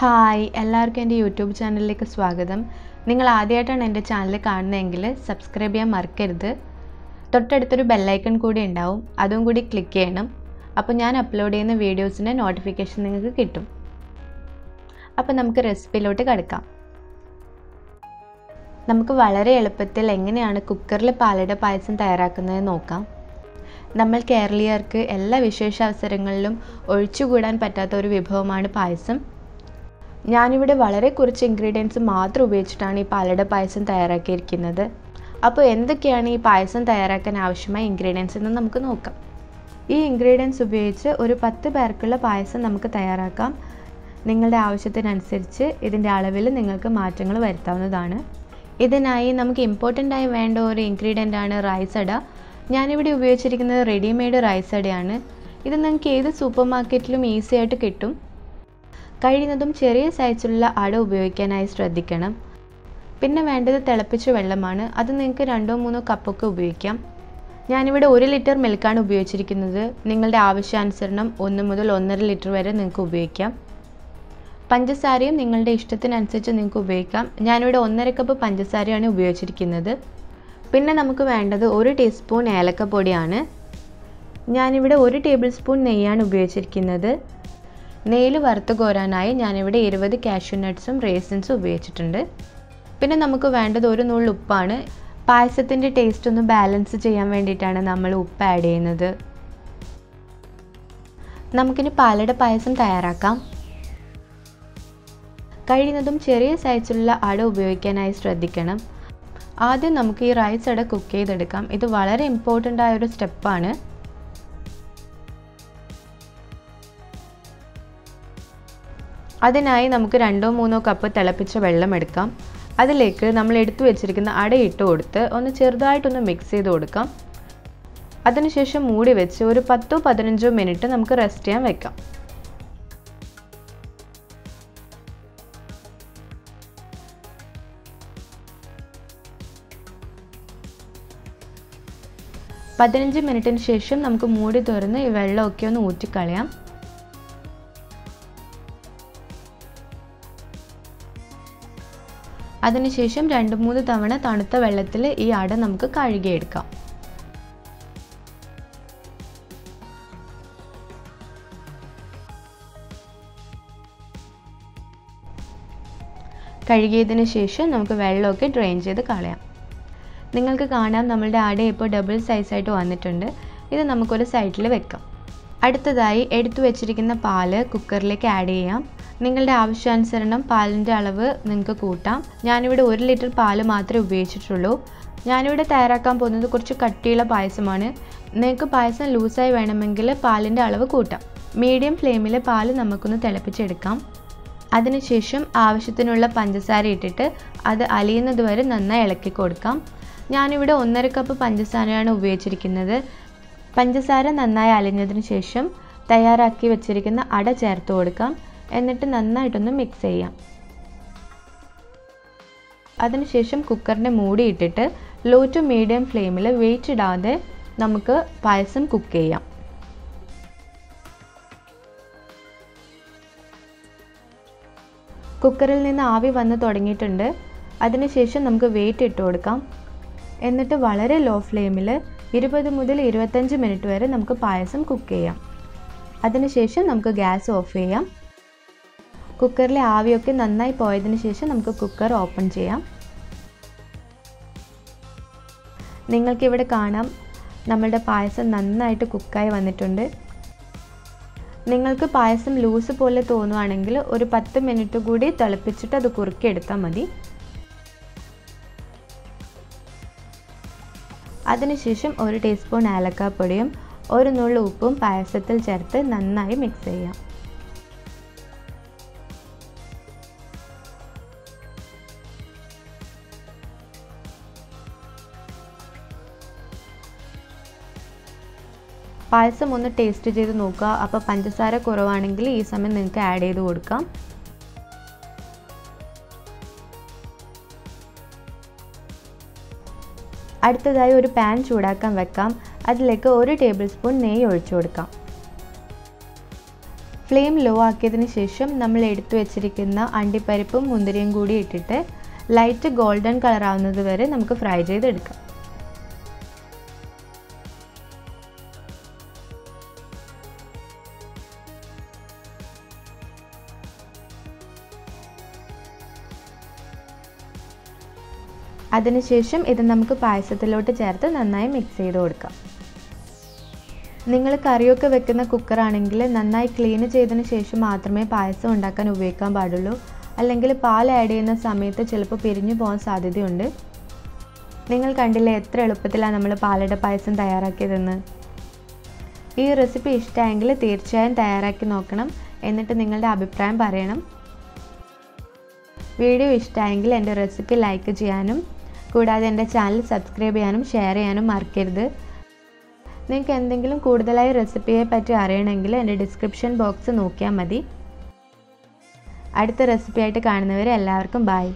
Hi എല്ലാവർക്കും എൻ്റെ YouTube ചാനലിലേക്ക് സ്വാഗതം. നിങ്ങൾ ആദ്യമായിട്ടാണ് എൻ്റെ ചാനൽ കാണുന്നതെങ്കിൽ സബ്സ്ക്രൈബ് ചെയ്യാൻ മറക്കരുത്. തൊട്ടടുത്തൊരു ബെല്ലൈക്കൺ കൂടി ഉണ്ടാവും, അതും കൂടി ക്ലിക്ക് ചെയ്യണം. അപ്പോൾ ഞാൻ അപ്ലോഡ് ചെയ്യുന്ന വീഡിയോസിൻ്റെ നോട്ടിഫിക്കേഷൻ നിങ്ങൾക്ക് കിട്ടും. അപ്പോൾ നമുക്ക് റെസിപ്പിയിലോട്ട് കടക്കാം. നമുക്ക് വളരെ എളുപ്പത്തിൽ എങ്ങനെയാണ് കുക്കറിൽ പാലട പായസം തയ്യാറാക്കുന്നത് നോക്കാം. നമ്മൾ കേരളീയർക്ക് എല്ലാ വിശേഷ അവസരങ്ങളിലും ഒഴിച്ചുകൂടാൻ പറ്റാത്ത ഒരു വിഭവമാണ് പായസം. ഞാനിവിടെ വളരെ കുറച്ച് ഇൻഗ്രീഡിയൻസ് മാത്രം ഉപയോഗിച്ചിട്ടാണ് ഈ പാലട പായസം തയ്യാറാക്കിയിരിക്കുന്നത്. അപ്പോൾ എന്തൊക്കെയാണ് ഈ പായസം തയ്യാറാക്കാൻ ആവശ്യമായ ഇൻഗ്രീഡിയൻസ് എന്ന് നമുക്ക് നോക്കാം. ഈ ഇൻഗ്രീഡിയൻസ് ഉപയോഗിച്ച് ഒരു 10 പേർക്കുള്ള പായസം നമുക്ക് തയ്യാറാക്കാം. നിങ്ങളുടെ ആവശ്യത്തിനനുസരിച്ച് ഇതിൻ്റെ അളവിൽ നിങ്ങൾക്ക് മാറ്റങ്ങൾ വരുത്താവുന്നതാണ്. ഇതിനായി നമുക്ക് ഇമ്പോർട്ടൻ്റ് ആയി വേണ്ട ഒരു ഇൻഗ്രീഡിയൻ്റ് ആണ് റൈസ് അട. ഞാനിവിടെ ഉപയോഗിച്ചിരിക്കുന്നത് റെഡിമെയ്ഡ് റൈസ് അടയാണ്. ഇത് നിങ്ങൾക്ക് ഏത് സൂപ്പർ മാർക്കറ്റിലും ഈസി ആയിട്ട് കിട്ടും. കഴിയുന്നതും ചെറിയ സൈസിലുള്ള അട ഉപയോഗിക്കാനായി ശ്രദ്ധിക്കണം. പിന്നെ വേണ്ടത് തിളപ്പിച്ച വെള്ളമാണ്. അത് നിങ്ങൾക്ക് 2-3 കപ്പൊക്കെ ഉപയോഗിക്കാം. ഞാനിവിടെ 1 ലിറ്റർ മിൽക്കാണ് ഉപയോഗിച്ചിരിക്കുന്നത്. നിങ്ങളുടെ ആവശ്യാനുസരണം 1 മുതൽ 1.5 ലിറ്റർ വരെ നിങ്ങൾക്ക് ഉപയോഗിക്കാം. പഞ്ചസാരയും നിങ്ങളുടെ ഇഷ്ടത്തിനനുസരിച്ച് നിങ്ങൾക്ക് ഉപയോഗിക്കാം. ഞാനിവിടെ 1.5 കപ്പ് പഞ്ചസാരയാണ് ഉപയോഗിച്ചിരിക്കുന്നത്. പിന്നെ നമുക്ക് വേണ്ടത് 1 ടീസ്പൂൺ ഏലക്കപ്പൊടിയാണ്. ഞാനിവിടെ 1 ടേബിൾ സ്പൂൺ നെയ്യാണ് ഉപയോഗിച്ചിരിക്കുന്നത്. നെയ്യിൽ വറുത്ത് കോരാനായി ഞാനിവിടെ 20 കാഷ്യൂ നട്ട്സും റേസിൻസും ഉപയോഗിച്ചിട്ടുണ്ട്. പിന്നെ നമുക്ക് വേണ്ടത് 1 നുള്ള് ഉപ്പാണ്. പായസത്തിൻ്റെ ടേസ്റ്റ് ഒന്ന് ബാലൻസ് ചെയ്യാൻ വേണ്ടിയിട്ടാണ് നമ്മൾ ഉപ്പ് ആഡ് ചെയ്യുന്നത്. നമുക്കിനി പാലട പായസം തയ്യാറാക്കാം. കഴിയുന്നതും ചെറിയ സൈസിലുള്ള അട ഉപയോഗിക്കാനായി ശ്രദ്ധിക്കണം. ആദ്യം നമുക്ക് ഈ റൈസ് അട കുക്ക് ചെയ്തെടുക്കാം. ഇത് വളരെ ഇമ്പോർട്ടൻ്റ് ആയൊരു സ്റ്റെപ്പാണ്. അതിനായി നമുക്ക് 2-3 കപ്പ് തിളപ്പിച്ച വെള്ളം എടുക്കാം. അതിലേക്ക് നമ്മൾ എടുത്തു വെച്ചിരിക്കുന്ന അട ഇട്ട് കൊടുത്ത് ഒന്ന് ചെറുതായിട്ടൊന്ന് മിക്സ് ചെയ്ത് കൊടുക്കാം. അതിനുശേഷം മൂടി വെച്ച് ഒരു 10-15 മിനിറ്റ് നമുക്ക് റെസ്റ്റ് ചെയ്യാൻ വെക്കാം. പതിനഞ്ച് മിനിറ്റിന് ശേഷം നമുക്ക് മൂടി തുറന്ന് ഈ വെള്ളമൊക്കെ ഒന്ന് ഊറ്റിക്കളയാം. അതിനുശേഷം 2-3 തവണ തണുത്ത വെള്ളത്തിൽ ഈ അട നമുക്ക് കഴുകിയെടുക്കാം. കഴുകിയതിന് ശേഷം നമുക്ക് വെള്ളമൊക്കെ ഡ്രെയിൻ ചെയ്ത് കളയാം. നിങ്ങൾക്ക് കാണാം നമ്മളുടെ അട ഇപ്പോൾ ഡബിൾ സൈസായിട്ട് വന്നിട്ടുണ്ട്. ഇത് നമുക്കൊരു സൈഡിൽ വെക്കാം. അടുത്തതായി എടുത്തു വെച്ചിരിക്കുന്ന പാല് കുക്കറിലേക്ക് ആഡ് ചെയ്യാം. നിങ്ങളുടെ ആവശ്യാനുസരണം പാലിൻ്റെ അളവ് നിങ്ങൾക്ക് കൂട്ടാം. ഞാനിവിടെ 1 ലിറ്റർ പാല് മാത്രമേ ഉപയോഗിച്ചിട്ടുള്ളൂ. ഞാനിവിടെ തയ്യാറാക്കാൻ പോകുന്നത് കുറച്ച് കട്ടിയുള്ള പായസമാണ്. നിങ്ങൾക്ക് പായസം ലൂസായി വേണമെങ്കിൽ പാലിൻ്റെ അളവ് കൂട്ടാം. മീഡിയം ഫ്ലെയിമിൽ പാല് നമുക്കൊന്ന് തിളപ്പിച്ചെടുക്കാം. അതിനുശേഷം ആവശ്യത്തിനുള്ള പഞ്ചസാര ഇട്ടിട്ട് അത് അലിയുന്നത് വരെ നന്നായി ഇളക്കി കൊടുക്കാം. ഞാനിവിടെ 1.5 കപ്പ് പഞ്ചസാരയാണ് ഉപയോഗിച്ചിരിക്കുന്നത്. പഞ്ചസാര നന്നായി അലിഞ്ഞതിന് ശേഷം തയ്യാറാക്കി വെച്ചിരിക്കുന്ന അട ചേർത്ത് കൊടുക്കാം. എന്നിട്ട് നന്നായിട്ടൊന്ന് മിക്സ് ചെയ്യാം. അതിനുശേഷം കുക്കറിൻ്റെ മൂടി ഇട്ടിട്ട് ലോ ടു മീഡിയം ഫ്ലെയിമിൽ വെയിറ്റ് ഇടാതെ നമുക്ക് പായസം കുക്ക് ചെയ്യാം. കുക്കറിൽ നിന്ന് ആവി വന്ന് തുടങ്ങിയിട്ടുണ്ട്. അതിനുശേഷം നമുക്ക് വെയിറ്റ് ഇട്ട് കൊടുക്കാം. എന്നിട്ട് വളരെ ലോ ഫ്ലെയിമിൽ 20 മുതൽ 25 മിനിറ്റ് വരെ നമുക്ക് പായസം കുക്ക് ചെയ്യാം. അതിനുശേഷം നമുക്ക് ഗ്യാസ് ഓഫ് ചെയ്യാം. കുക്കറിലെ ആവിയൊക്കെ നന്നായി പോയതിന് ശേഷം നമുക്ക് കുക്കർ ഓപ്പൺ ചെയ്യാം. നിങ്ങൾക്കിവിടെ കാണാം നമ്മളുടെ പായസം നന്നായിട്ട് കുക്കായി വന്നിട്ടുണ്ട്. നിങ്ങൾക്ക് പായസം ലൂസ് പോലെ തോന്നുവാണെങ്കിൽ ഒരു 10 മിനിറ്റ് കൂടി തിളപ്പിച്ചിട്ട് അത് കുറുക്കിയെടുത്താൽ മതി. അതിനുശേഷം 1 ടീസ്പൂൺ ഏലക്കാപ്പൊടിയും 1 നുള്ള് ഉപ്പും പായസത്തിൽ ചേർത്ത് നന്നായി മിക്സ് ചെയ്യാം. പായസം ഒന്ന് ടേസ്റ്റ് ചെയ്ത് നോക്കുക. അപ്പോൾ പഞ്ചസാര കുറവാണെങ്കിൽ ഈ സമയം നിങ്ങൾക്ക് ആഡ് ചെയ്ത് കൊടുക്കാം. അടുത്തതായി ഒരു പാൻ ചൂടാക്കാൻ വെക്കാം. അതിലേക്ക് 1 ടേബിൾ സ്പൂൺ നെയ്യ് ഒഴിച്ചു കൊടുക്കാം. ഫ്ലെയിം ലോ ആക്കിയതിന് ശേഷം നമ്മൾ എടുത്തു വെച്ചിരിക്കുന്ന അണ്ടിപ്പരിപ്പും മുന്തിരിയും കൂടി ഇട്ടിട്ട് ലൈറ്റ് ഗോൾഡൻ കളർ ആവുന്നത് വരെ നമുക്ക് ഫ്രൈ ചെയ്തെടുക്കാം. അതിനുശേഷം ഇത് നമുക്ക് പായസത്തിലോട്ട് ചേർത്ത് നന്നായി മിക്സ് ചെയ്ത് കൊടുക്കാം. നിങ്ങൾ കറിയൊക്കെ വെക്കുന്ന കുക്കറാണെങ്കിൽ നന്നായി ക്ലീൻ ചെയ്തതിന് ശേഷം മാത്രമേ പായസം ഉണ്ടാക്കാൻ ഉപയോഗിക്കാൻ പാടുള്ളൂ. അല്ലെങ്കിൽ പാൽ ആഡ് ചെയ്യുന്ന സമയത്ത് ചിലപ്പോൾ പിരിഞ്ഞു പോകാൻ സാധ്യതയുണ്ട്. നിങ്ങൾ കണ്ടില്ലേ എത്ര എളുപ്പത്തിലാണ് നമ്മൾ പാലട പായസം തയ്യാറാക്കിയതെന്ന്. ഈ റെസിപ്പി ഇഷ്ടമായെങ്കിൽ തീർച്ചയായും തയ്യാറാക്കി നോക്കണം. എന്നിട്ട് നിങ്ങളുടെ അഭിപ്രായം പറയണം. വീഡിയോ ഇഷ്ടമായെങ്കിൽ എൻ്റെ റെസിപ്പി ലൈക്ക് ചെയ്യാനും കൂടാതെ എൻ്റെ ചാനൽ സബ്സ്ക്രൈബ് ചെയ്യാനും ഷെയർ ചെയ്യാനും മറക്കരുത്. നിങ്ങൾക്ക് എന്തെങ്കിലും കൂടുതലായി റെസിപ്പിയെ പറ്റി അറിയണമെങ്കിൽ എൻ്റെ ഡിസ്ക്രിപ്ഷൻ ബോക്സ് നോക്കിയാൽ മതി. അടുത്ത റെസിപ്പിയായിട്ട് കാണുന്നവരെ എല്ലാവർക്കും ബൈ.